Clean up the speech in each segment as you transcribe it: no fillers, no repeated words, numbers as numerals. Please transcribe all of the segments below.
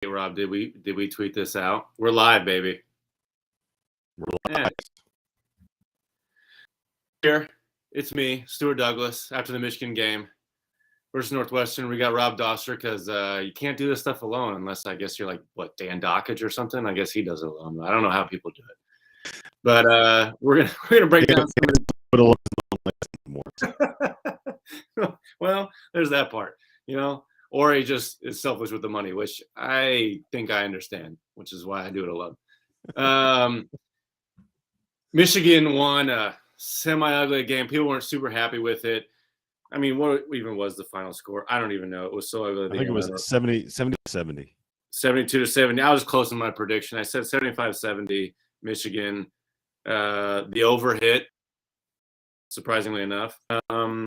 Hey, Rob, did we tweet this out? We're live, baby. We're live. Here, it's me, Stuart Douglas, after the Michigan game versus Northwestern. We got Rob Doster because you can't do this stuff alone unless I guess you're like, what, Dan Dockage or something? I guess he does it alone. I don't know how people do it. But we're gonna break down some of well, there's that part, or he just is selfish with the money, which I think I understand, which is why I do it alone. Michigan won a semi-ugly game. People weren't super happy with it. I mean, what even was the final score? I don't even know. It was so ugly. I think it was 70. 72-70. I was close in my prediction. I said 75-70 Michigan. The over hit, surprisingly enough. But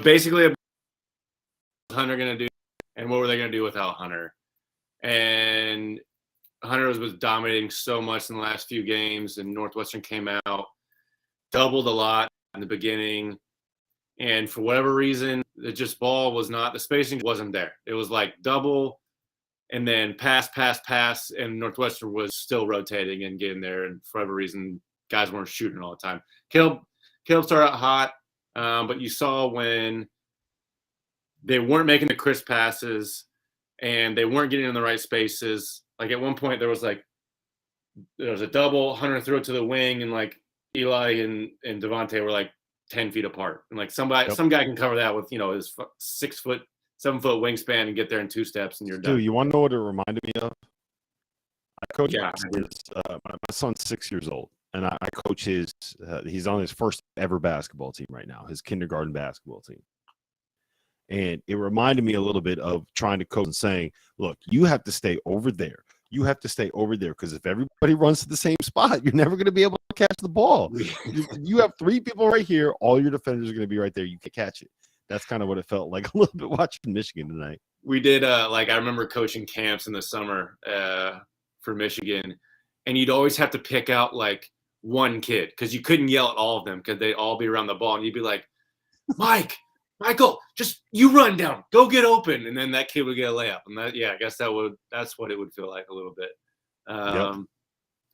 basically, what was Hunter going to do, and what were they going to do without Hunter? And Hunter was dominating so much in the last few games, and Northwestern came out, doubled a lot in the beginning. And for whatever reason, the spacing wasn't there. It was like double and then pass, and Northwestern was still rotating and getting there. And for whatever reason, guys weren't shooting all the time. Caleb started out hot, but you saw when they weren't making the crisp passes and they weren't getting in the right spaces. Like at one point, there was a double. Hunter threw it to the wing, and like Eli and Devontae were like 10 feet apart. And like some guy can cover that with his 6 foot, 7 foot wingspan and get there in 2 steps, and you're done. Dude, you want to know what it reminded me of? I coach my son's 6 years old, and I coach his. He's on his first ever basketball team right now, his kindergarten basketball team. And it reminded me a little bit of trying to coach and saying, look, you have to stay over there. You have to stay over there because if everybody runs to the same spot, you're never going to be able to catch the ball. You have 3 people right here. All your defenders are going to be right there. You can catch it. That's kind of what it felt like a little bit watching Michigan tonight. We did, I remember coaching camps in the summer for Michigan, and you'd always have to pick out like one kid because you couldn't yell at all of them because they'd all be around the ball, and you'd be like, Michael, just you run down, go get open, and then that kid would get a layup, and I guess that's what it would feel like a little bit. I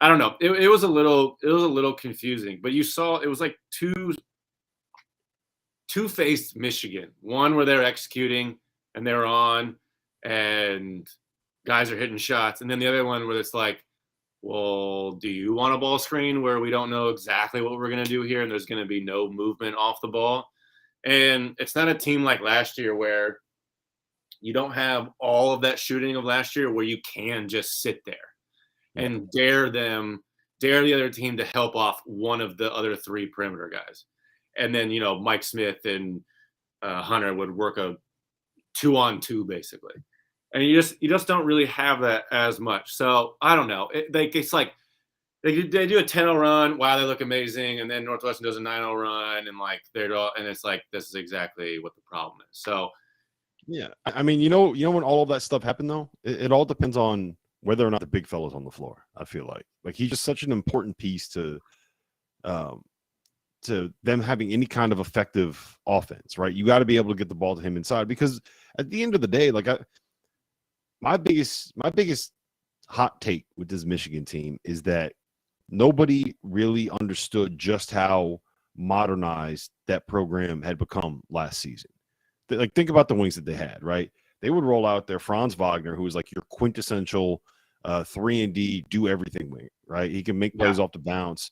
don't know. It was a little confusing, but you saw it was like two-faced Michigan. One where they're executing and they're on, and guys are hitting shots, and then the other one where it's like, well, do you want a ball screen where we don't know exactly what we're going to do here, and there's going to be no movement off the ball? And it's not a team like last year where you don't have all of that shooting of last year where you can just sit there and dare the other team to help off one of the other 3 perimeter guys. And then, Mike Smith and Hunter would work a 2-on-2 basically. And you just don't really have that as much. So I don't know. It's like they do a 10-0 run. Wow, they look amazing. And then Northwestern does a 9-0 run, and like and it's like this is exactly what the problem is. So yeah, I mean, when all of that stuff happened though, it all depends on whether or not the big fella's on the floor. I feel like he's just such an important piece to them having any kind of effective offense, right? You got to be able to get the ball to him inside because at the end of the day, like my biggest hot take with this Michigan team is that nobody really understood just how modernized that program had become last season. Like, think about the wings that they had, right? They would roll out their Franz Wagner, who was like your quintessential 3-and-D, do everything wing, right? He can make plays off the bounce.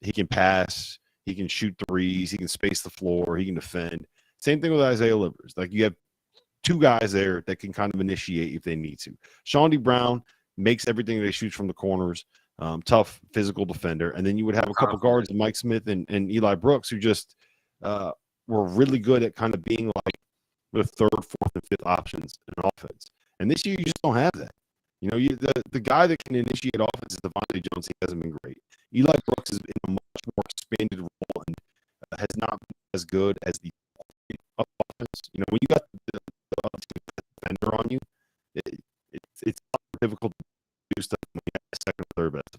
He can pass. He can shoot threes. He can space the floor. He can defend. Same thing with Isaiah Livers. Like, you have 2 guys there that can kind of initiate if they need to. Shawnee Brown makes everything they shoot from the corners. Tough physical defender. And then you would have a couple guards, Mike Smith and Eli Brooks, who just were really good at kind of being like the 3rd, 4th, and 5th options in offense. And this year, you just don't have that. The guy that can initiate offense is Devontae Jones. He hasn't been great. Eli Brooks is in a much more expanded role and has not been as good as the offense. When you got the defender on you, it's difficult to do stuff when you have the 2nd or 3rd best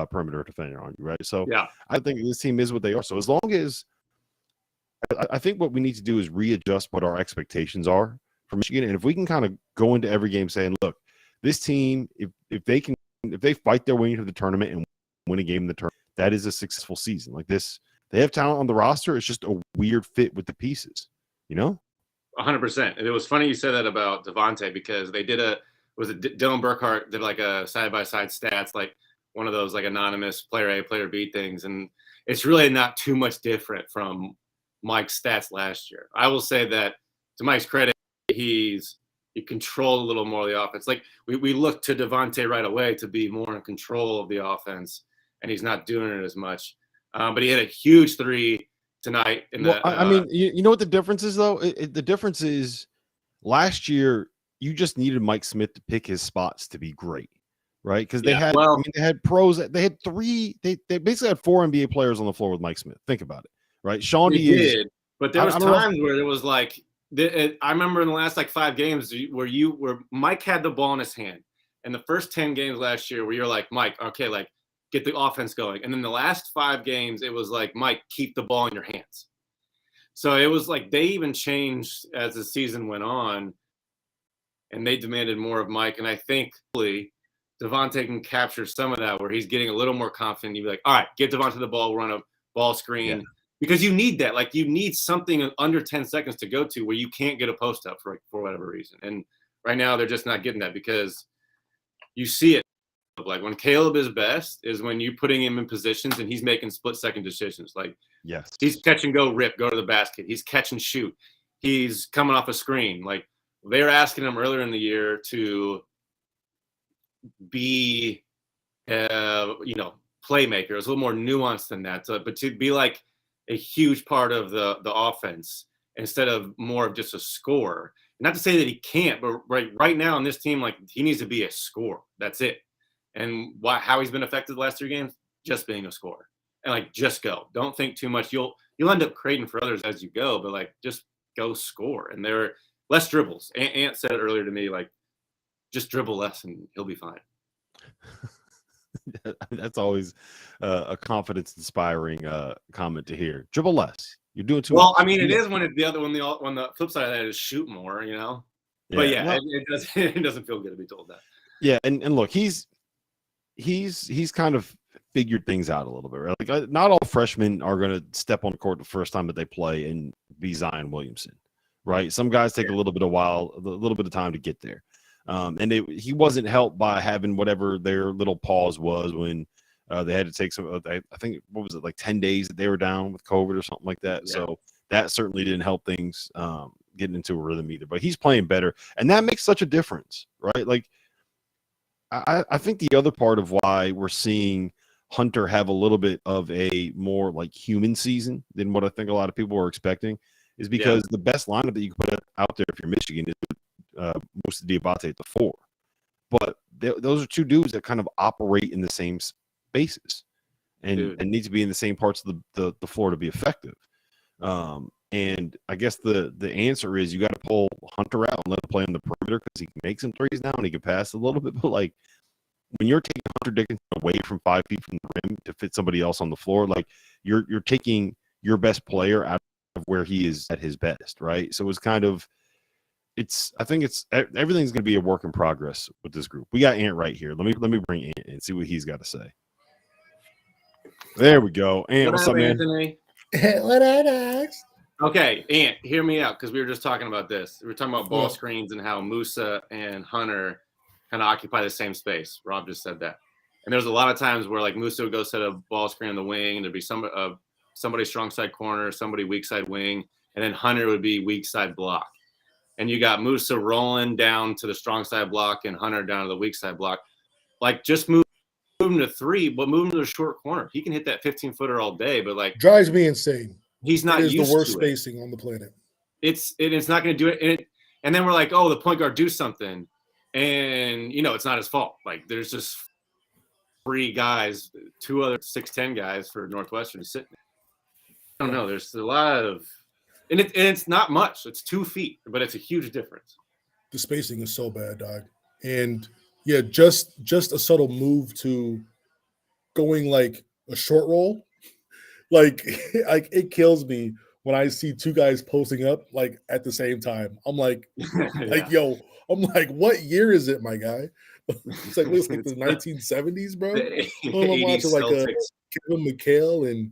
perimeter defender on you, right? So I think this team is what they are. So as long as I think what we need to do is readjust what our expectations are for Michigan. And if we can kind of go into every game saying, look, this team, if they fight their way into the tournament and win a game in the tournament, that is a successful season. Like this, they have talent on the roster. It's just a weird fit with the pieces, you know? 100%. And it was funny you said that about Devontae because they did Dylan Burkhart did like a side-by-side stats, like one of those like anonymous player A, player B things. And it's really not too much different from Mike's stats last year. I will say that to Mike's credit, he controlled a little more of the offense. Like we looked to Devontae right away to be more in control of the offense, and he's not doing it as much. But he had a huge three tonight. I mean, you know what the difference is, though? The difference is last year you just needed Mike Smith to pick his spots to be great, right? Because they had pros. They had three. They basically had 4 NBA players on the floor with Mike Smith. Think about it, right? Sean D did, but there was times where there was like I remember in the last like 5 games where Mike had the ball in his hand, and the first 10 games last year where you're like, Mike, okay, like get the offense going, and then the last 5 games it was like, Mike, keep the ball in your hands. So it was like they even changed as the season went on, and they demanded more of Mike. And I think Devontae can capture some of that where he's getting a little more confident. You'd be like, all right, get Devontae the ball, run a ball screen. Because you need that. Like, you need something under 10 seconds to go to where you can't get a post up for whatever reason. And right now they're just not getting that because you see it. Like, when Caleb is best is when you're putting him in positions and he's making split-second decisions. Like, he's catch and go, rip, go to the basket. He's catch and shoot. He's coming off a screen. Like, they were asking him earlier in the year to be, playmaker. It was a little more nuanced than that. But to be like a huge part of the offense instead of more of just a scorer. Not to say that he can't, but right now on this team, like, he needs to be a scorer. That's it. And how he's been affected the last 3 games, just being a scorer. And like, just go. Don't think too much. You'll end up creating for others as you go, but like, just go score. And there are less dribbles. Ant said it earlier to me, like, just dribble less and he'll be fine. That's always a confidence-inspiring comment to hear. Dribble less. You're doing too much. I mean, it is when it's the other one. The flip side of that is shoot more, But it doesn't feel good to be told that. Yeah, and look, he's kind of figured things out a little bit, right? Like, not all freshmen are going to step on the court the first time that they play and be Zion Williamson, right? Some guys take a little bit of time to get there. And he wasn't helped by having whatever their little pause was when they had to take I think, what was it, like 10 days that they were down with COVID or something like that. Yeah. So that certainly didn't help things getting into a rhythm either. But he's playing better, and that makes such a difference, right? Like, I think the other part of why we're seeing Hunter have a little bit of a more like human season than what I think a lot of people were expecting is because the best lineup that you can put out there if you're Michigan is Moussa Diabate at the 4. But those are 2 dudes that kind of operate in the same spaces and need to be in the same parts of the floor to be effective. And I guess the answer is you got to pull Hunter out and let him play on the perimeter because he can make some threes now and he can pass a little bit. But like, when you're taking Hunter Dickinson away from 5 feet from the rim to fit somebody else on the floor, like you're taking your best player out of where he is at his best, right? So it's kind of I think everything's going to be a work in progress with this group. We got Ant right here. Let me bring Ant and see what he's got to say. There we go. Ant, what's up, man? Anthony? What up? Okay, Ant, hear me out because we were just talking about this. We were talking about ball screens and how Moussa and Hunter kind of occupy the same space. Rob just said that. And there's a lot of times where like Moussa would go set a ball screen on the wing, and there'd be somebody strong side corner, somebody weak side wing, and then Hunter would be weak side block. And you got Moussa rolling down to the strong side block and Hunter down to the weak side block. Like, just move him to 3, but move him to the short corner. He can hit that 15-footer all day, but like, drives me insane. He's not used to it. It is the worst spacing on the planet. It's not going to do it. And then we're like, oh, the point guard do something. And, it's not his fault. Like, there's just 3 guys, 2 other 6'10" guys for Northwestern sitting there. I don't know. There's a lot of – and it's not much. It's 2 feet, but it's a huge difference. The spacing is so bad, dog. And, yeah, just a subtle move to going like a short roll. Like it kills me when I see two guys posting up like at the same time. I'm like, Yeah. yo, I'm like, what year is it, my guy? It's like looks like the 1970s, bro. The I'm 80s watching like a Celtics. Kevin McHale and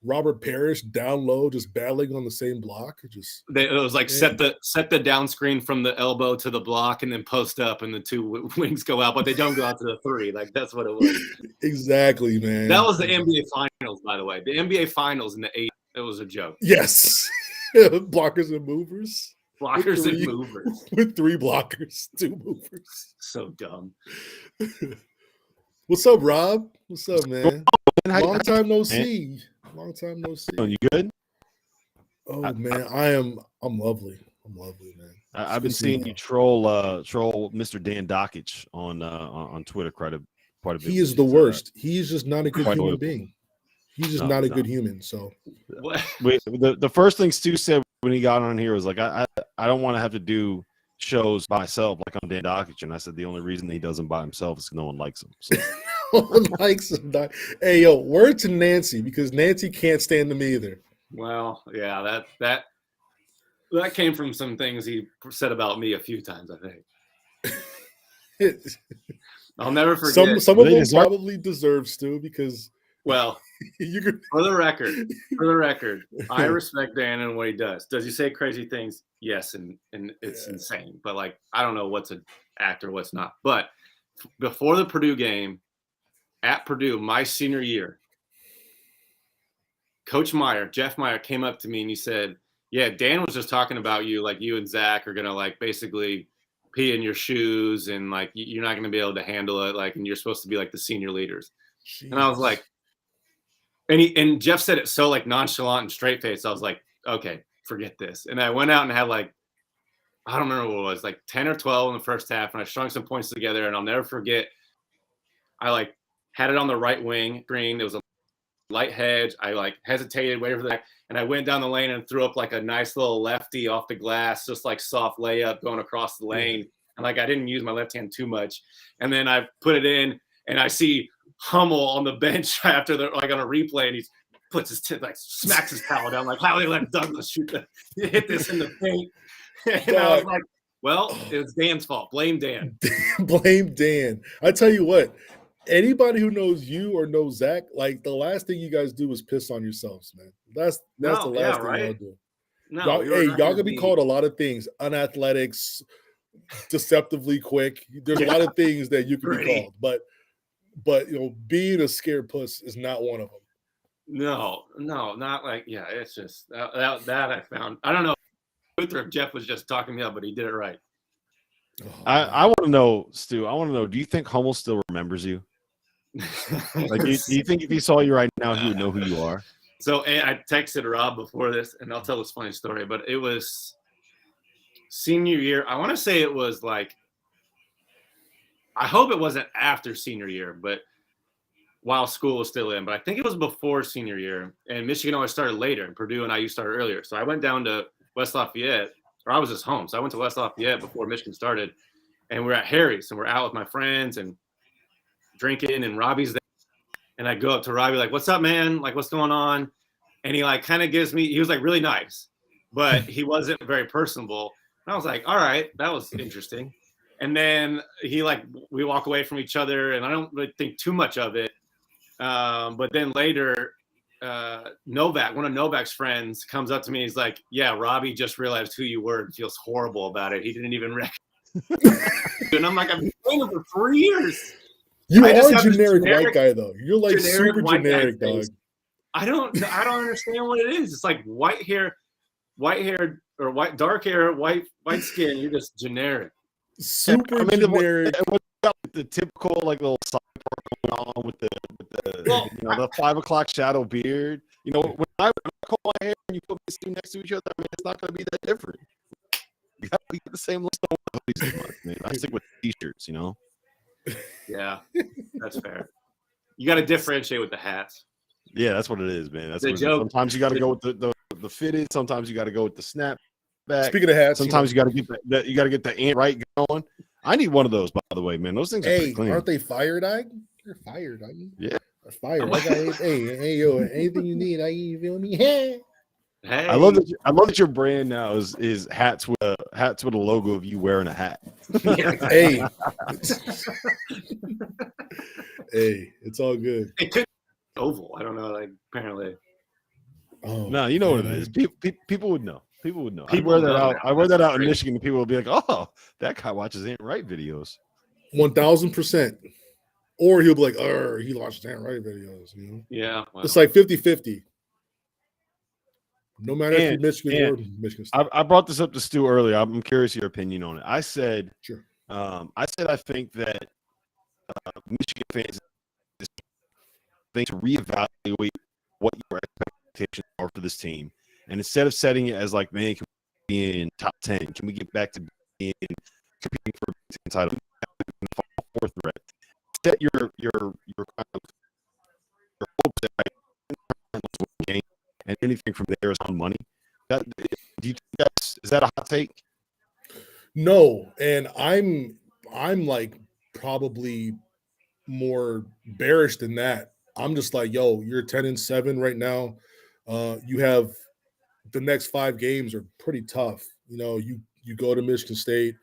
Robert Parrish down low, just battling on the same block. It was like Man. set the down screen from the elbow to the block and then post up and the two wings go out, but they don't go out to the three. Like that's what it was. Exactly, man. That was the NBA Finals, by the way. The NBA Finals in the 80s. It was a joke. Yes. Blockers and movers. Blockers and movers. With 3 blockers, 2 movers. So dumb. What's up, Rob? What's up, man? How- Long time no see. Long time no see. You good? Oh man, I'm lovely. I'm lovely, man. I've been seeing you troll Mr. Dan Dockich on Twitter quite a bit. He is the worst. He's just not a good human notable. being. He's just not a good human. So Wait, the first thing Stu said when he got on here was like, I don't want to have to do shows by myself like I'm Dan Dockich, and I said the only reason he doesn't by himself is because no one likes him. So. no one likes him. Hey, yo, word to Nancy because Nancy can't stand him either. Well, yeah, that came from some things he said about me a few times, I think. I'll never forget. Some of them probably deserve Stu because well, for the record, I respect Dan and what he does. Does he say crazy things? Yes, and it's insane. But like, I don't know what's an actor, what's not. But before the Purdue game, at Purdue, my senior year, Coach Jeff Meyer came up to me and he said, "Yeah, Dan was just talking about you. Like you and Zach are gonna like basically pee in your shoes and like you're not gonna be able to handle it. Like, and you're supposed to be like the senior leaders." Jeez. And I was like, and Jeff said it so like nonchalant and straight face. I was like, okay, forget this. And I went out and had like, I don't remember what it was, like 10 or 12 in the first half, and I strung some points together. And I'll never forget. I like had it on the right wing screen. There was a light hedge. I like hesitated, waited for that, and I went down the lane and threw up like a nice little lefty off the glass, just like soft layup going across the lane. And like I didn't use my left hand too much. And then I put it in, and I see Hummel on the bench after the like on a replay, and he puts his like smacks his towel down, like how they let Douglas hit this in the paint. And I was like, well, it was Dan's fault. Blame Dan. Blame Dan. I tell you what. Anybody who knows you or knows Zach, like the last thing you guys do is piss on yourselves, man. That's the last thing y'all do. No, y'all gonna be called a lot of things: unathletic, deceptively quick. There's a lot of things that you can be called, but you know, being a scared puss is not one of them. No, not like it's just that I found. I don't know if Jeff was just talking me up, but he did it right. I want to know, Stu. I want to know. Do you think Hummel still remembers you? Like, do you think if he saw you right now, he would know who you are? So I texted Rob before this, and I'll tell this funny story. But it was senior year. I want to say it was like. I hope it wasn't after senior year, but while school was still in. But I think it was before senior year, and Michigan always started later, and Purdue and IU started earlier. So I went down to West Lafayette, or I was just home. So I went to West Lafayette before Michigan started, and we're at Harry's, and we're out with my friends and drinking, and Robbie's there. And I go up to Robbie, like, what's up, man? Like, what's going on? And he like kind of gives me, he was like really nice, but he wasn't very personable. And I was like, all right, that was interesting. And then he like, we walk away from each other, and I don't really think too much of it. But then later, Novak, one of Novak's friends, comes up to me. He's like, yeah, Robbie just realized who you were and feels horrible about it. He didn't even recognize. And I'm like, I've been playing him for 3 years. You are a generic white guy, though. You're like super generic, dog. I don't understand what it is. It's like white hair, or dark hair, white skin. You're just generic. Super generic. The typical like little side part going on with the the 5 o'clock shadow beard. You know, when I call my hair and you put me next to each other, I mean, it's not going to be that different. We got the same list of hoodies, man. I stick with t-shirts, you know. Yeah, that's fair. You got to differentiate with the hats. Yeah, that's what it is, man. That's the what joke. Sometimes you got to go with the fitted. Sometimes you got to go with the snap back. Speaking of hats, sometimes you got to get the ant right going. I need one of those, by the way, man. Those things are pretty clean. Aren't they fired, Ike? They're fired, Ike. Yeah, they're fired. Hey, yo, anything you need, Ike, you feel me? Hey. Hey, I love that your brand now is hats with a logo of you wearing a hat. Yeah, Hey, hey, it's all good. it could be oval. I don't know. Like apparently, Oh, No, you know what it man, is. People would know. People would know. People I wear that know out. now. I wear That's that out in crazy. Michigan, and people will be like, "Oh, that guy watches Ain't Right videos." 1,000%. Or he'll be like, he watches Dan Wright videos. You know, Yeah, well, it's like 50-50. No matter if you're And Michigan or Michigan State. I brought this up to Stu earlier. I'm curious your opinion on it. I said Sure. I think that Michigan fans think to reevaluate what your expectations are for this team, and instead of setting it as like, man, can we be in top 10? Can we get back to being competing for a Big Ten title, fourth threat? Set your kind of your hopes at game, and anything from there is on money. That do you think is that a hot take? No, and I'm like probably more bearish than that. I'm just like, yo, you're 10-7 right now. You have the next 5 games are pretty tough. You know, you go to Michigan State,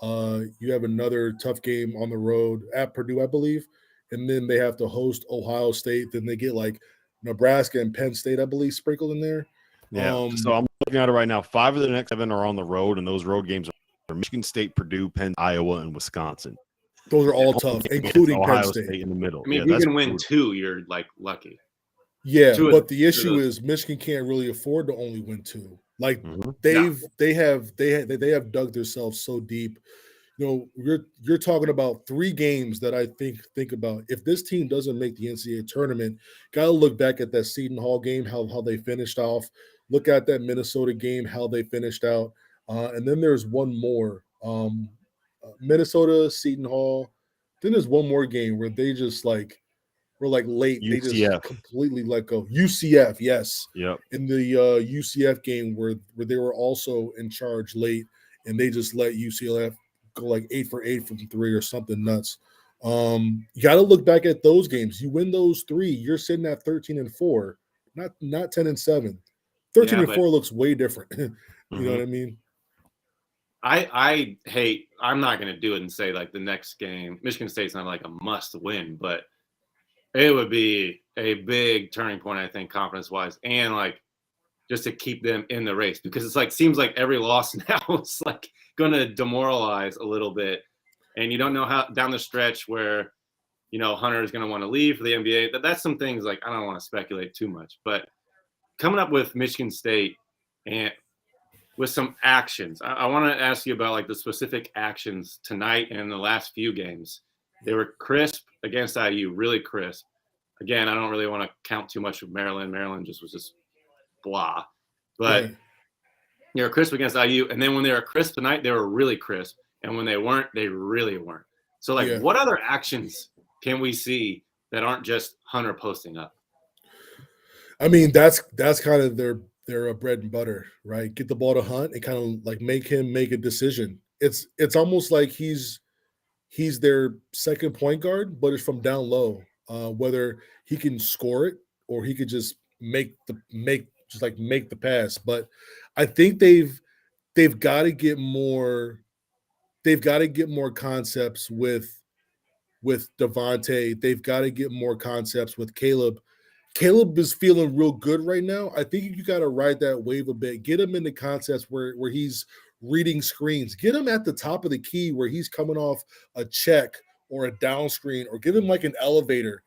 you have another tough game on the road at Purdue, I believe, and then they have to host Ohio State. Then they get like Nebraska and Penn State, I believe, sprinkled in there. Yeah. So I'm looking at it right now. 5 of the next 7 are on the road, and those road games are Michigan State, Purdue, Penn, Iowa, and Wisconsin. Those are all tough, including Penn Ohio State. in the middle. I mean, yeah, if you can win 2, you're like lucky. Yeah, Two but the of issue those. is Michigan can't really afford to only win 2. Like Mhm. they have dug themselves so deep. You know, you're talking about 3 games that I think about. If this team doesn't make the NCAA tournament, gotta look back at that Seton Hall game, how they finished off. Look at that Minnesota game, how they finished out, and then there's one more. Minnesota, Seton Hall. Then there's one more game where they just like were like late. They just UCF. completely let go. UCF, yes. Yep. In the UCF game where they were also in charge late, and they just let UCF go like 8 for 8 from 3 or something nuts. You got to look back at those games. You win those 3, you're sitting at 13-4, not 10-7. 13-4 looks way different. You know what I mean? I hate. I'm not going to do it and say like the next game, Michigan State's not like a must win, but it would be a big turning point, I think, confidence wise, and like just to keep them in the race, because it's like seems like every loss now is like going to demoralize a little bit, and you don't know how down the stretch where Hunter is going to want to leave for the NBA. That's some things like I don't want to speculate too much, but coming up with Michigan State and with some actions, I want to ask you about like the specific actions tonight and in the last few games. They were crisp against IU, really crisp. Again, I don't really want to count too much of Maryland. Maryland was just blah. But they were crisp against IU. And then when they were crisp tonight, they were really crisp. And when they weren't, they really weren't. So, like, what other actions can we see that aren't just Hunter posting up? I mean, that's kind of their bread and butter, right? Get the ball to Hunt and kind of like make him make a decision. It's almost like he's their second point guard, but it's from down low. Whether he can score it or he could just make the pass. But I think they've got to get more. They've got to get more concepts with Devontae. They've got to get more concepts with Caleb. Caleb is feeling real good right now. I think you got to ride that wave a bit. Get him into concepts where he's reading screens. Get him at the top of the key where he's coming off a check or a down screen, or give him like an elevator.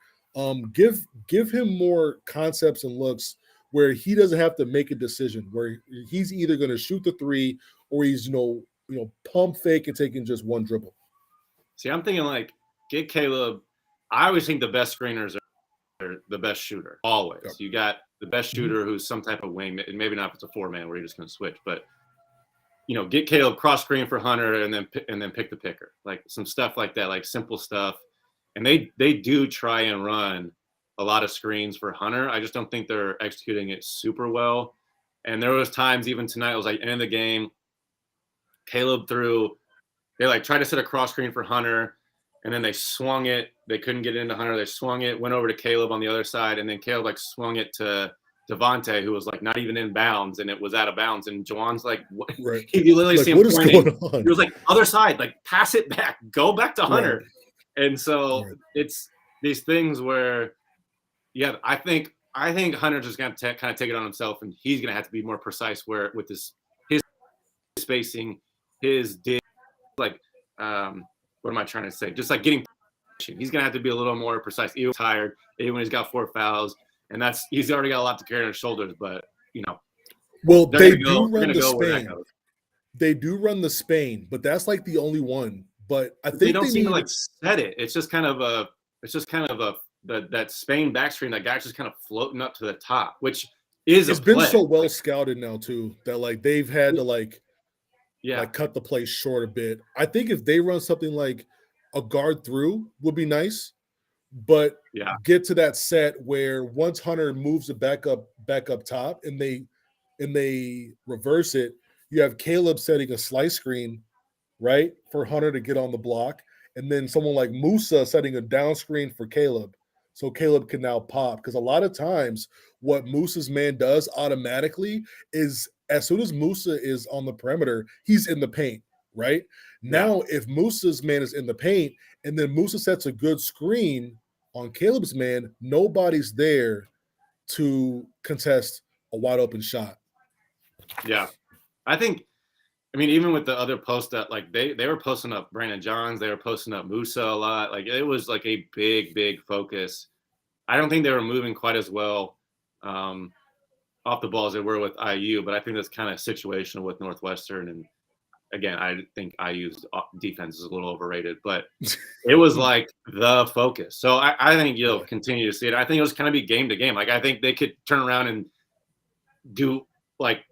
Give him more concepts and looks where he doesn't have to make a decision, where he's either going to shoot the 3 or he's pump fake and taking just one dribble. See, I'm thinking like get Caleb. I always think the best screeners are the best shooter. Always. Yep. You got the best shooter who's some type of wing, and maybe not if it's a 4-man where you're just going to switch, but get Caleb cross screen for Hunter and then pick the picker, like some stuff like that, like simple stuff. And they do try and run a lot of screens for Hunter. I just don't think they're executing it super well. And there was times even tonight, it was like end of the game, Caleb they like tried to set a cross screen for Hunter, and then they swung it. They couldn't get it into Hunter. They swung it, went over to Caleb on the other side, and then Caleb like swung it to Devontae, who was like not even in bounds, and it was out of bounds. And Juwan's like, what? Right. You literally Like, see him what is pointing. going on? He was like, other side, like pass it back, go back to Hunter. Right. And so Right. it's these things where, yeah, I think Hunter's just going to kind of take it on himself, and he's going to have to be more precise where with his spacing, his dig, like, what am I trying to say? Just like getting, he's going to have to be a little more precise. Even tired, even when he's got 4 fouls, and he's already got a lot to carry on his shoulders. But well, they do run the Spain. Spain. They do run the Spain, but that's like the only one. But I think they don't seem to like set it. It's just kind of that Spain back screen, that guy's just kind of floating up to the top, which is it's been so well scouted now too that like they've had to like cut the play short a bit. I think if they run something like a guard through would be nice, but get to that set where once Hunter moves it back up top and they reverse it, you have Caleb setting a slice screen, right, for Hunter to get on the block, and then someone like Musa setting a down screen for Caleb, so Caleb can now pop. Because a lot of times what Musa's man does automatically is as soon as Musa is on the perimeter, he's in the paint, right? Now, if Musa's man is in the paint and then Musa sets a good screen on Caleb's man, nobody's there to contest a wide open shot. Yeah. I mean, even with the other post that like they were posting up Brandon Johns, they were posting up Musa a lot. Like it was like a big focus. I don't think they were moving quite as well off the ball as they were with IU, but I think that's kind of situational with Northwestern. And again, I think IU's defense is a little overrated, but it was like the focus. So I think you'll continue to see it. I think it was kind of be game to game. Like I think they could turn around and do like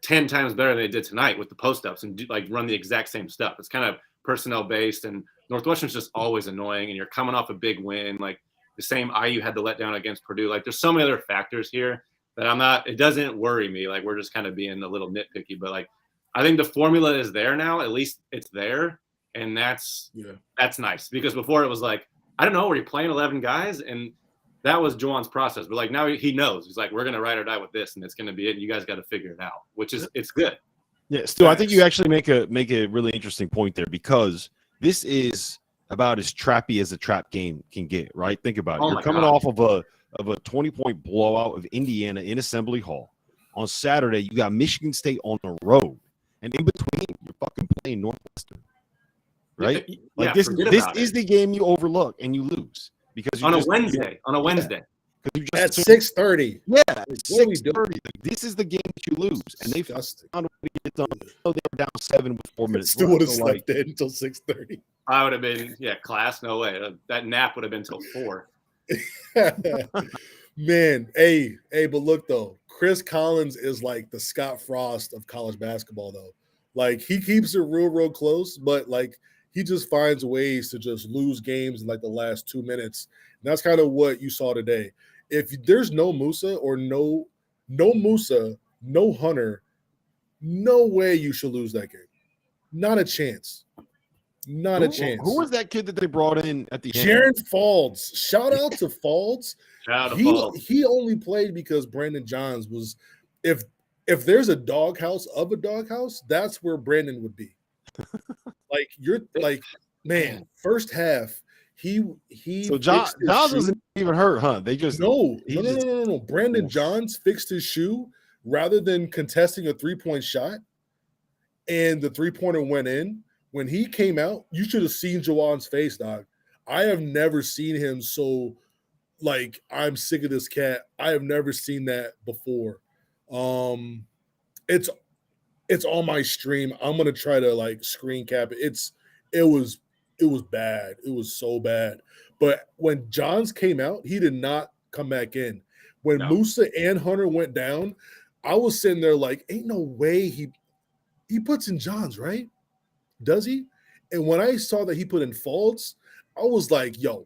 10 times better than they did tonight with the post-ups and run the exact same stuff. It's kind of personnel based, and Northwestern's just always annoying, and you're coming off a big win. Like the same IU had to let down against Purdue. Like there's so many other factors here that it doesn't worry me. Like we're just kind of being a little nitpicky, but like I think the formula is there now. At least it's there, and that's nice, because before it was like, I don't know, were you playing 11 guys? And that was Juwan's process. But like now he knows. He's like, we're gonna ride or die with this, and it's gonna be it. And you guys got to figure it out, which is it's good. Yeah, Stu, I think you actually make a really interesting point there, because this is about as trappy as a trap game can get, right? Think about it. You're coming off of a 20-point blowout of Indiana in Assembly Hall. On Saturday, you got Michigan State on the road, and in between, you're fucking playing Northwestern, right? Like this is the game you overlook and you lose because on a Wednesday. At 6:30. Yeah, it's 6:30. This is the game that you lose, and they found a way to get done. So they were down 7 with 4 minutes. Still would have slept in until 6:30. I would have been class. No way. That nap would have been till 4. Man, hey, but look though, Chris Collins is like the Scott Frost of college basketball though. Like he keeps it real close, but like he just finds ways to just lose games in like the last 2 minutes. And that's kind of what you saw today. If there's no Musa or no Musa, no Hunter, no way you should lose that game. Not a chance. Not a chance. Who was that kid that they brought in at the end? Jaron Falls. Shout out to Falls. He only played because Brandon Johns was. If there's a doghouse of a doghouse, that's where Brandon would be. Like you're like, man. First half, he. So Johns wasn't even hurt, huh? They just no. Brandon Johns fixed his shoe rather than contesting a 3-point shot, and the 3-pointer went in. When he came out, you should have seen Juwan's face, dog. I have never seen him so like, I'm sick of this cat. I have never seen that before. It's on my stream. I'm gonna try to like screen cap it. It was bad. It was so bad. But when Johns came out, he did not come back in. When Musa and Hunter went down, I was sitting there like, ain't no way he puts in Johns, right? Does he? And when I saw that he put in Faults, I was like, yo,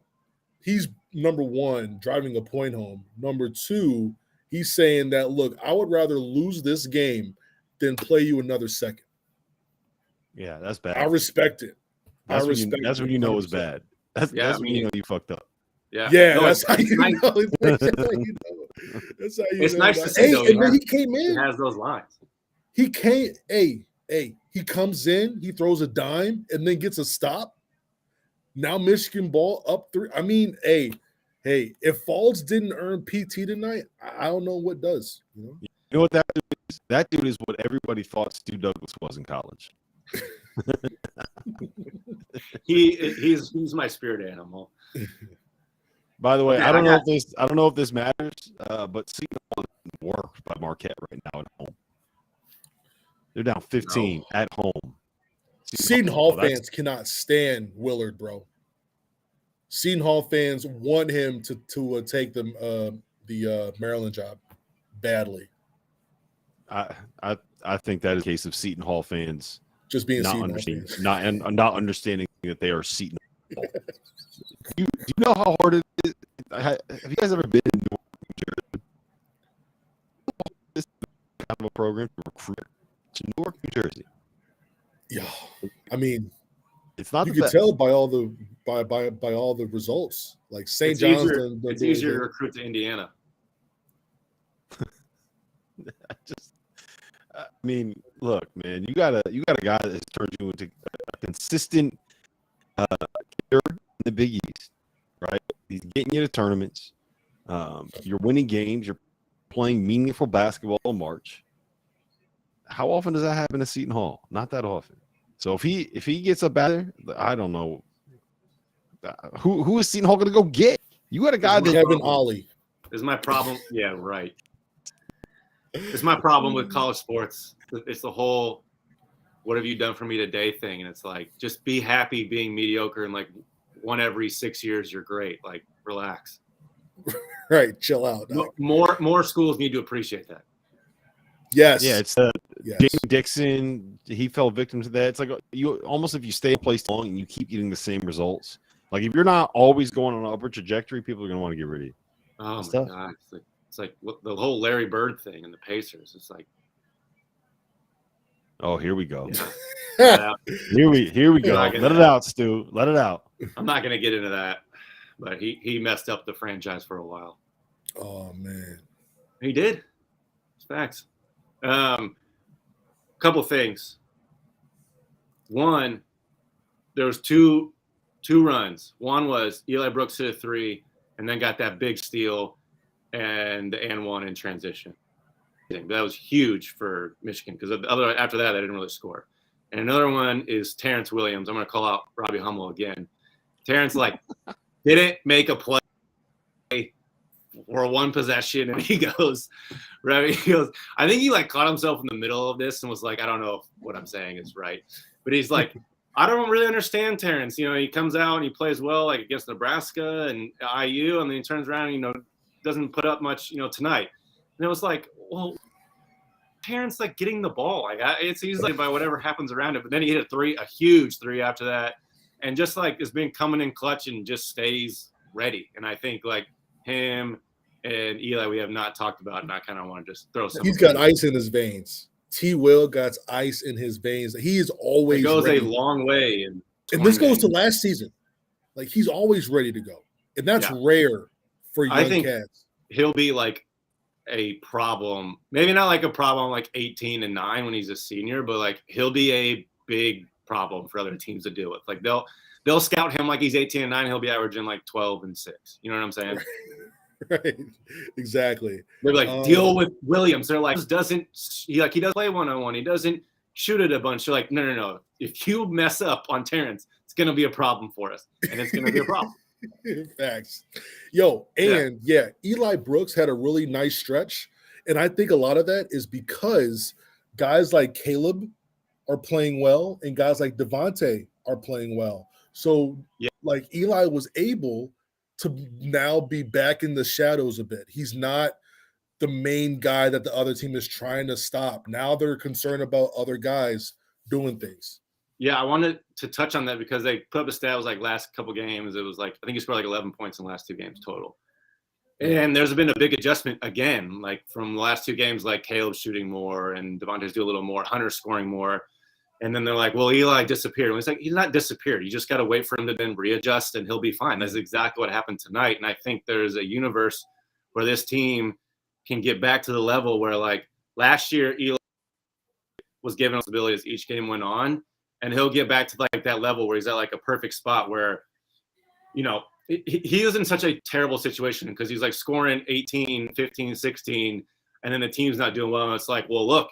he's number one, driving a point home. Number two, he's saying that, look, I would rather lose this game than play you another second. Yeah, that's bad. I respect it. That's when you know it's bad. That's when you know you fucked up. Yeah. Yeah, that's how you know. That's how you It's know nice about to it. see, Hey, though. and then he came He in. has those lines. He came. Hey, he comes in. He throws a dime and then gets a stop. Now Michigan ball up 3. I mean, hey, if Falls didn't earn PT tonight, I don't know what does. You know? You know what that dude is? That dude is what everybody thought Stu Douglas was in college. He's my spirit animal. By the way, Okay, I don't know if this matters, but Seton Hall is worked by Marquette right now at home. They're down 15 at home. Seton Hall fans cannot stand Willard, bro. Seton Hall fans want him to take them the Maryland job badly. I think that is a case of Seton Hall fans Just being not Seton understanding Hall fans. not understanding that they are Seton Hall. Do you know how hard it is? Have you guys ever been in Newark, New Jersey? This kind of a program to recruit to Newark, New Jersey. Yeah, I mean, it's not. You can tell by all the by all the results. Like St. John's, it's easier to recruit to Indiana. I mean, look, man, you got a guy that has turned you into a consistent hitter in the Big East, right? He's getting you to tournaments. You're winning games. You're playing meaningful basketball in March. How often does that happen at Seton Hall? Not that often. So if he gets up out there, I don't know who is Seton Hall going to go get. You got a guy that Kevin Ollie is my problem. Yeah, right. It's my problem with college sports. It's the whole "what have you done for me today" thing, and it's like just be happy being mediocre and like one every 6 years you're great. Like relax. Right, chill out. Dog. More schools need to appreciate that. Yes. Yeah, it's Jamie Dixon. He fell victim to that. It's like you almost if you stay in place long and you keep getting the same results. Like if you're not always going on an upward trajectory, people are going to want to get rid of you. Oh my God. It's like the whole Larry Bird thing and the Pacers. It's like, oh, here we go. Yeah. Here we go. Let it out, Stu. Let it out. I'm not going to get into that, but he messed up the franchise for a while. Oh man, he did. It's facts. Couple things. One, there was two runs. One was Eli Brooks hit a 3 and then got that big steal and the and one in transition. That was huge for Michigan because after that, they didn't really score. And another one is Terrence Williams. I'm going to call out Robbie Hummel again. Terrence didn't make a play for one possession, and he goes, I think he caught himself in the middle of this and was like, I don't know if what I'm saying is right, but he's like, I don't really understand Terrence. He comes out and he plays well against Nebraska and IU, and then he turns around and doesn't put up much tonight. And it was like, well, Terrence getting the ball it's easily by whatever happens around it, but then he hit a huge 3 after that, and just has been coming in clutch and just stays ready. And I think him and Eli we have not talked about, and I kind of want to just throw some. He's got ice in his veins. T. Will got ice in his veins. He is always it goes ready. A long way. And this goes to last season. He's always ready to go. And that's rare for young cats. He'll be a problem. Maybe not a problem 18 and 9 when he's a senior, but he'll be a big problem for other teams to deal with. They'll scout him he's 18 and 9. He'll be averaging 12 and 6. You know what I'm saying? Right. Exactly. They're deal with Williams. They're he does play one-on-one. He doesn't shoot it a bunch. They're no. If you mess up on Terrence, it's going to be a problem for us. And it's going to be a problem. Facts. Yo, and Eli Brooks had a really nice stretch. And I think a lot of that is because guys like Caleb are playing well and guys like Devontae are playing well. So Eli was able to now be back in the shadows a bit. He's not the main guy that the other team is trying to stop. Now they're concerned about other guys doing things. Yeah, I wanted to touch on that because they put up a stat. It was last couple games. It was I think he scored 11 points in the last 2 games total. And there's been a big adjustment again, from the last 2 games, Caleb shooting more and Devontae's do a little more, Hunter scoring more. And then they're well, Eli disappeared. And it's he's not disappeared. You just got to wait for him to then readjust and he'll be fine. That's exactly what happened tonight. And I think there's a universe where this team can get back to the level where, like, last year Eli was given responsibility as each game went on, and he'll get back to like that level where he's at like a perfect spot where, you know, he is in such a terrible situation because he's like scoring 18, 15, 16, and then the team's not doing well. And it's like, well, look,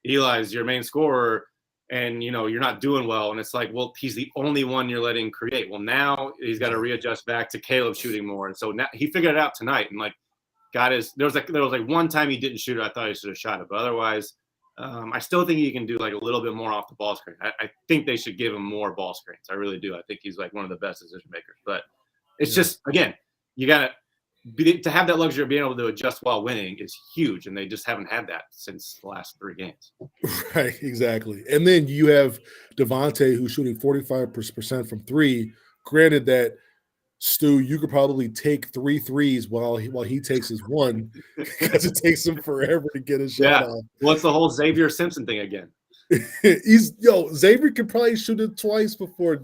Eli's your main scorer, and, you know, you're not doing well. And it's like, well, he's the only one you're letting create. Well, now he's got to readjust back to Caleb shooting more. And so now he figured it out tonight, and like there was like one time he didn't shoot it. I thought he should have shot it, but otherwise, I still think he can do like a little bit more off the ball screen. I think they should give him more ball screens. I really do. I think he's like one of the best decision makers. But it's just, again, you got to have that luxury of being able to adjust while winning is huge, and they just haven't had that since the last 3 games. Right, exactly. And then you have Devontae, who's shooting 45% from 3. Granted that, Stu, you could probably take 3 threes while he takes his 1 because it takes him forever to get a shot off. Well, it's the whole Xavier Simpson thing again. Xavier could probably shoot it twice before.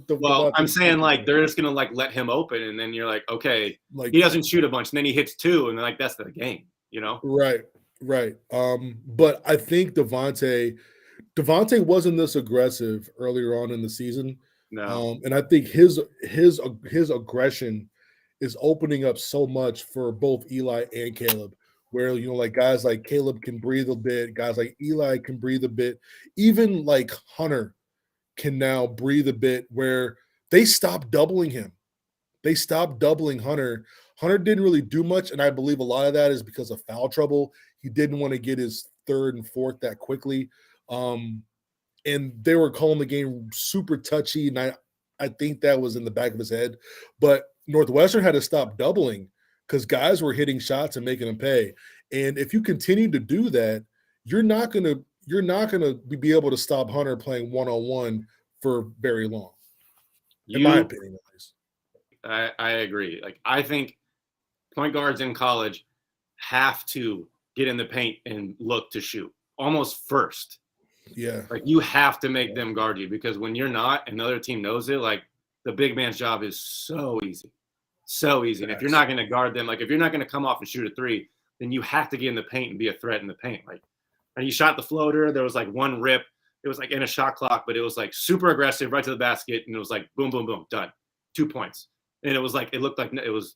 I'm saying like they're just gonna like let him open, and then you're like, okay, like he doesn't shoot a bunch, and then he hits 2, and then like that's the game, you know? Right. But I think Devontae wasn't this aggressive earlier on in the season. No. And I think his aggression is opening up so much for both Eli and Caleb, where, you know, like guys like Caleb can breathe a bit, guys like Eli can breathe a bit, even like Hunter can now breathe a bit, where they stopped doubling him. They stopped doubling Hunter. Hunter didn't really do much, and I believe a lot of that is because of foul trouble. He didn't want to get his 3rd and 4th that quickly. And they were calling the game super touchy, and I think that was in the back of his head. But Northwestern had to stop doubling because guys were hitting shots and making them pay. And if you continue to do that, you're not gonna be able to stop Hunter playing 1-on-1 for very long. In my opinion, at least. I agree. Like, I think point guards in college have to get in the paint and look to shoot almost first. Yeah. Like, you have to make them guard you, because when you're not, and the other team knows it, like, the big man's job is so easy. So easy. And if you're not going to guard them, like if you're not going to come off and shoot a 3, then you have to get in the paint and be a threat in the paint. Like, and you shot the floater, there was like one rip. It was like in a shot clock, but it was like super aggressive right to the basket. And it was like, boom, boom, boom, done. 2 points. And it was like, it looked like it was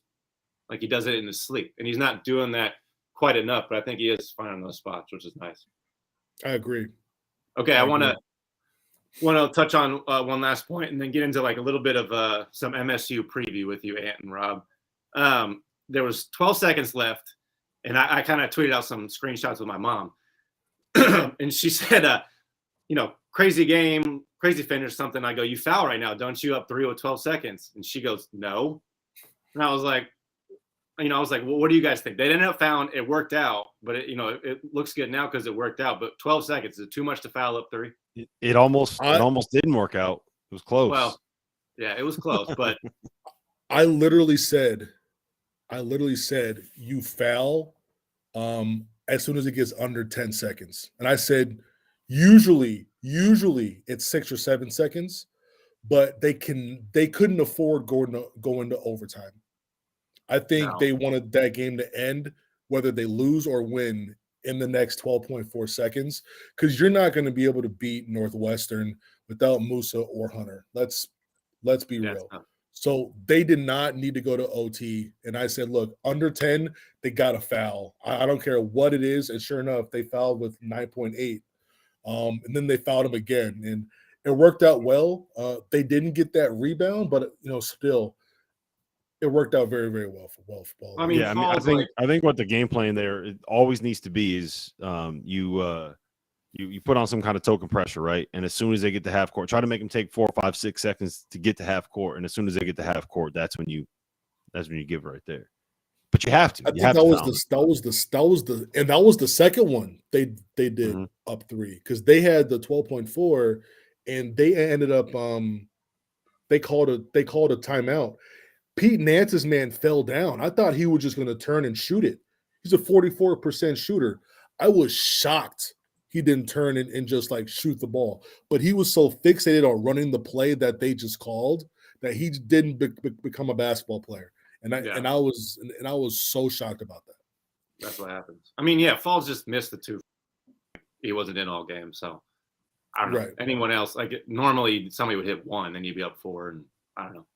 like he does it in his sleep. And he's not doing that quite enough, but I think he is finding those spots, which is nice. I agree. Okay, I want to touch on one last point and then get into like a little bit of some MSU preview with you, Ant and Rob. There was 12 seconds left, and I kind of tweeted out some screenshots with my mom. And she said, crazy game, crazy finish, something. I go, you foul right now, don't you? Up 3 with 12 seconds. And she goes, no. And I was like, well, what do you guys think? They ended up fouling. It worked out, but it looks good now because it worked out. But 12 seconds, is it too much to foul up 3? It almost didn't work out. It was close. Well, yeah, it was close, but I literally said you foul as soon as it gets under 10 seconds. And I said usually it's 6 or 7 seconds, but they couldn't afford going to overtime. I think they wanted that game to end whether they lose or win in the next 12.4 seconds, because you're not going to be able to beat Northwestern without Musa or Hunter. Let's be real. So they did not need to go to OT. And I said, look, under 10, they got to foul. I don't care what it is. And sure enough, they fouled with 9.8. And then they fouled him again. And it worked out well. They didn't get that rebound, but, still, it worked out very, very well for both. I think what the game plan there it always needs to be is you put on some kind of token pressure, right? And as soon as they get to half court, try to make them take 4, 5, 6 seconds to get to half court. And as soon as they get to half court, that's when you give right there. But you have to. I think that was the second one they did up 3, because they had the 12.4 and they ended up they called a timeout. Pete Nance's man fell down. I thought he was just going to turn and shoot it. He's a 44% shooter. I was shocked he didn't turn and just like shoot the ball. But he was so fixated on running the play that they just called that he didn't become a basketball player. And I was so shocked about that. That's what happens. I mean, yeah, Falls just missed the 2. He wasn't in all game, so I don't know. Right. Anyone else, like normally somebody would hit 1, and you'd be up 4, and I don't know.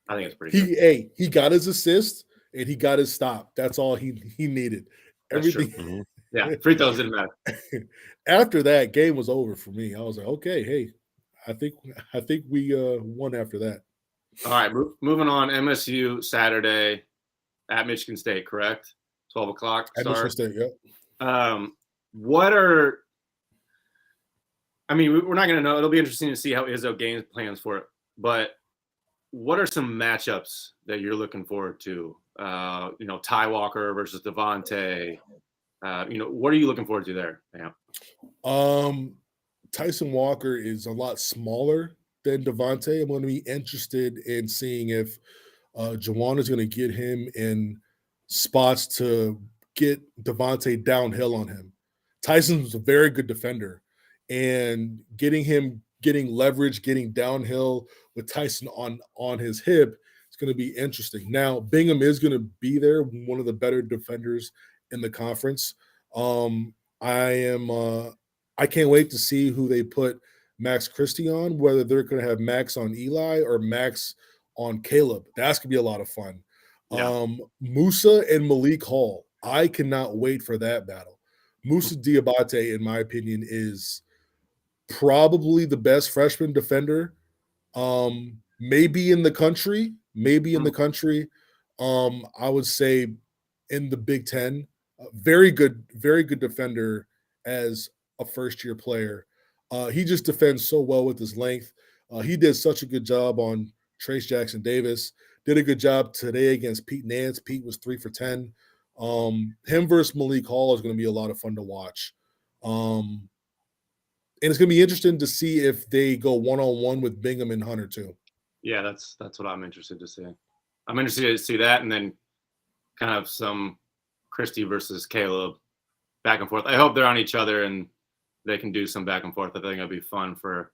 I think it's pretty good. He got his assist and he got his stop. That's all he needed. That's true. Everything. Yeah, free throws didn't matter. After that, game was over for me. I was like, okay, hey, I think we won after that. All right, moving on. MSU Saturday at Michigan State, correct? 12 o'clock At start. Michigan State, yep. What are? I mean, we're not going to know. It'll be interesting to see how Izzo game plans for it. But what are some matchups that you're looking forward to? Ty Walker versus Devontae. What are you looking forward to there? Yeah. Tyson Walker is a lot smaller than Devontae. I'm going to be interested in seeing if Juwan is going to get him in spots to get Devontae downhill on him. Tyson's a very good defender, and getting leverage, getting downhill with Tyson on his hip is going to be interesting. Now, Bingham is going to be there, one of the better defenders in the conference. I can't wait to see who they put Max Christie on, whether they're going to have Max on Eli or Max on Caleb. That's going to be a lot of fun. Yeah. Musa and Malik Hall. I cannot wait for that battle. Musa Diabate, in my opinion, is probably the best freshman defender, maybe in the country. I would say in the Big Ten. Very good defender as a first-year player. He just defends so well with his length. He did such a good job on Trace Jackson Davis. Did a good job today against Pete Nance. Pete was 3 for 10. Him versus Malik Hall is going to be a lot of fun to watch. And it's going to be interesting to see if they go one-on-one with Bingham and Hunter too. Yeah, that's what I'm interested to see. I'm interested to see that, and then kind of some Christie versus Caleb back and forth. I hope they're on each other and they can do some back and forth. I think it'll be fun for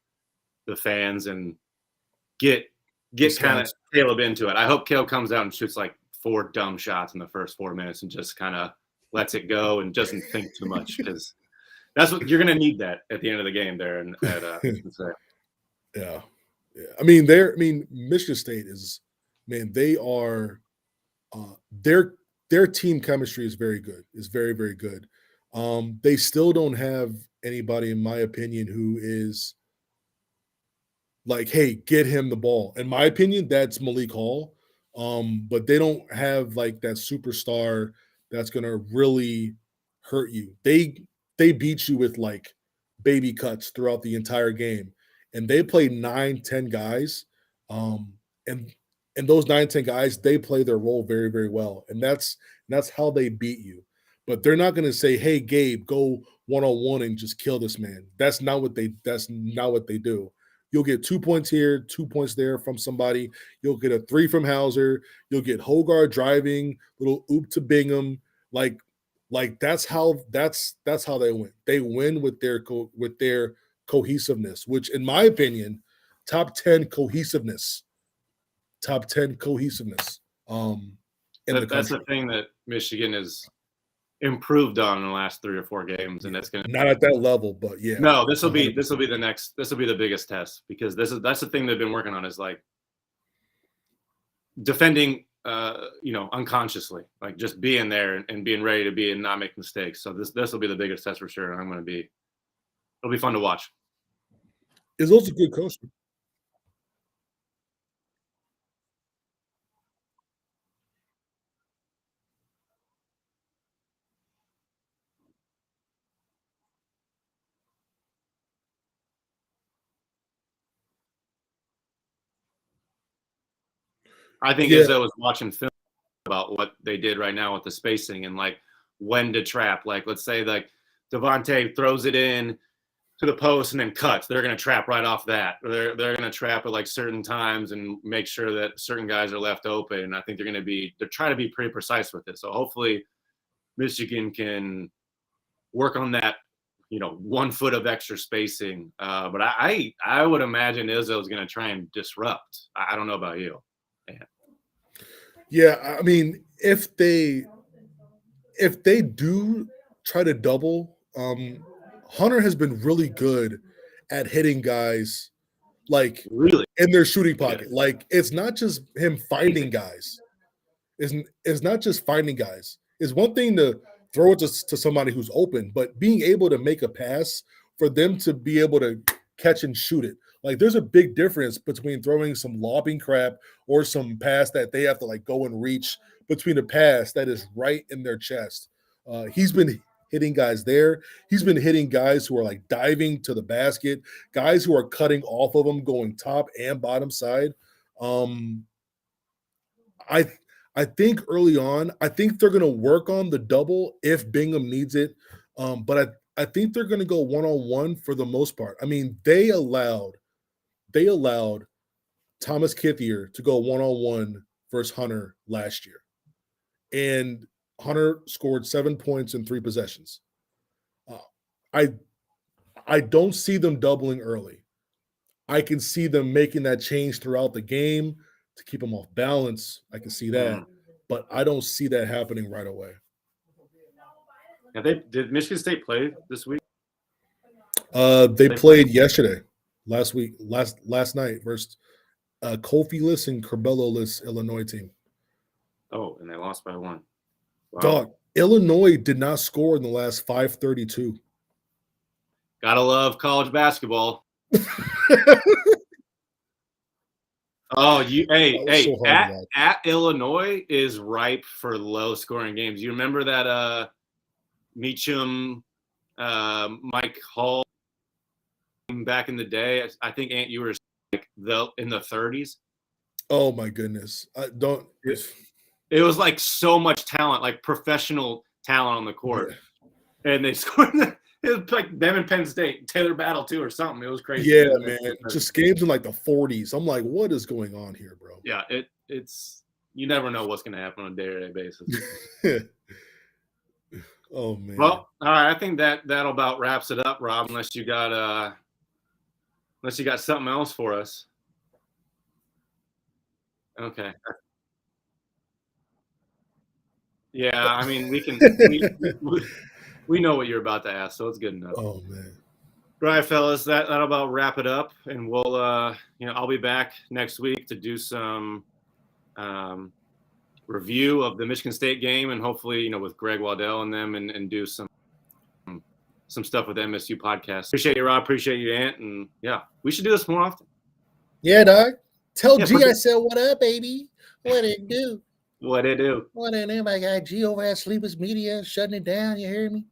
the fans and get kind of Caleb into it. I hope Caleb comes out and shoots like 4 dumb shots in the first 4 minutes and just kind of lets it go and doesn't think too much, because that's what you're going to need that at the end of the game there. And Yeah. I mean, Michigan State is, man, they are their team chemistry is very good. It's very, very good. They still don't have anybody, in my opinion, who is like, hey, get him the ball. In my opinion, that's Malik Hall. But they don't have like that superstar that's gonna really hurt you. They beat you with like baby cuts throughout the entire game, and they play 9-10 guys. And those 9-10 guys, they play their role very, very well, and that's how they beat you. But they're not going to say, "Hey, Gabe, go one-on-one and just kill this man." That's not what they do. You'll get 2 points here, 2 points there from somebody. You'll get a 3 from Hauser. You'll get Hogarth driving, little oop to Bingham. Like that's how they win. They win with their cohesiveness, which, in my opinion, top 10 cohesiveness. That's the thing that Michigan has improved on in the last 3 or 4 games, and that's going to not at that level, but yeah. No, this will be the biggest test, because that's the thing they've been working on, is like defending, unconsciously, like just being there and being ready to be and not make mistakes. So this will be the biggest test for sure. And it'll be fun to watch. Is also good coaching. I think Izzo was watching film about what they did right now with the spacing and like when to trap. Like, let's say like Devontae throws it in to the post and then cuts. They're going to trap right off that. Or they're going to trap at like certain times and make sure that certain guys are left open. And I think they're trying to be pretty precise with it. So hopefully Michigan can work on that, 1 foot of extra spacing. But I would imagine Izzo is going to try and disrupt. I don't know about you. Yeah, I mean, if they if they do try to double, Hunter has been really good at hitting guys like Really? in their shooting pocket. Yeah. Like it's not just him finding guys. It's not just finding guys. It's one thing to throw it to somebody who's open, but being able to make a pass for them to be able to catch and shoot it. Like there's a big difference between throwing some lobbing crap or some pass that they have to like go and reach between a pass that is right in their chest. He's been hitting guys there. He's been hitting guys who are like diving to the basket, guys who are cutting off of them, going top and bottom side. I think early on, I think they're going to work on the double if Bingham needs it. But I think they're going to go one-on-one for the most part. I mean, they allowed Thomas Kithier to go one-on-one versus Hunter last year. And Hunter scored 7 points in 3 possessions. I don't see them doubling early. I can see them making that change throughout the game to keep them off balance. I can see that. But I don't see that happening right away. Did Michigan State play this week? They played yesterday, last night versus Kofi-less and Curbelo-less Illinois team. Oh, and they lost by 1. Wow. Dog, Illinois did not score in the last 5:32. Gotta love college basketball. Oh, at Illinois is ripe for low scoring games. You remember that Meacham, Mike Hall back in the day? I think Ant, you were like in the 30s. Oh my goodness! It was like so much talent, like professional talent on the court, and they scored. It was like them in Penn State, Taylor Battle too, or something. It was crazy. Yeah, man. Just games in like the 40s. I'm like, what is going on here, bro? Yeah, it's you never know what's going to happen on a day-to-day basis. Oh man. Well, all right. I think that'll about wraps it up, Rob. Unless you got something else for us. Okay. Yeah, I mean we know what you're about to ask, so it's good enough. Oh man. All right, fellas, that'll about wrap it up, and we'll I'll be back next week to do some review of the Michigan State game, and hopefully with Greg Waddell and them, and do some stuff with MSU podcast. Appreciate you, Rob. Appreciate you, Ant, and yeah, we should do this more often. Yeah, dog. Tell G I said what up, baby. What it do? What it do? What it do, my guy? G over at Sleepless Media shutting it down. You hear me?